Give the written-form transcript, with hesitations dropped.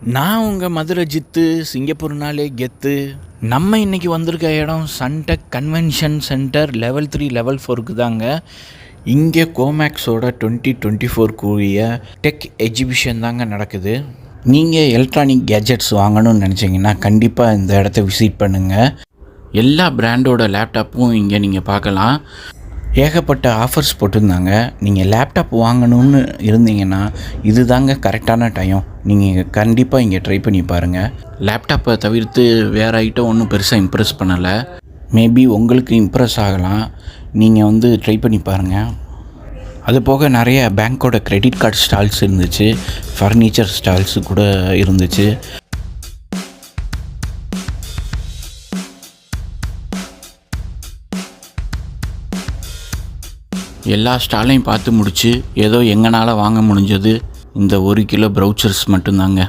நான் உங்கள் மதுரை ஜித்து, சிங்கப்பூர்னாலே கெத்து. நம்ம இன்றைக்கி வந்திருக்க இடம் Suntec convention centre level 3 level 4க்கு தாங்க. இங்கே கோமேக்ஸோட 2024 கூடிய டெக் எக்ஸிபிஷன் தாங்க நடக்குது. நீங்கள் எலக்ட்ரானிக் கேஜெட்ஸ் வாங்கணும்னு நினச்சிங்கன்னா கண்டிப்பாக இந்த இடத்த விசிட் பண்ணுங்கள். எல்லா பிராண்டோட லேப்டாப்பும் இங்கே நீங்கள் பார்க்கலாம். ஏகப்பட்ட ஆஃபர்ஸ் போட்டிருந்தாங்க. நீங்கள் லேப்டாப் வாங்கணும்னு இருந்தீங்கன்னா இது தாங்க கரெக்டான டைம். நீங்கள் கண்டிப்பாக இங்கே ட்ரை பண்ணி பாருங்கள். லேப்டாப்பை தவிர்த்து வேறு ஐட்டம் ஒன்றும் பெருசாக இம்ப்ரெஸ் பண்ணலை. மேபி உங்களுக்கு இம்ப்ரெஸ் ஆகலாம். நீங்கள் ட்ரை பண்ணி பாருங்கள். அது போக நிறைய பேங்க்கோட கிரெடிட் கார்டு ஸ்டால்ஸ் இருந்துச்சு, ஃபர்னிச்சர் ஸ்டால்ஸு கூட இருந்துச்சு. எல்லா ஸ்டாலையும் பார்த்து முடிச்சு ஏதோ எங்களால் வாங்க முடிஞ்சது இந்த 1 கிலோ ப்ரௌச்சர்ஸ் மட்டும்தாங்க.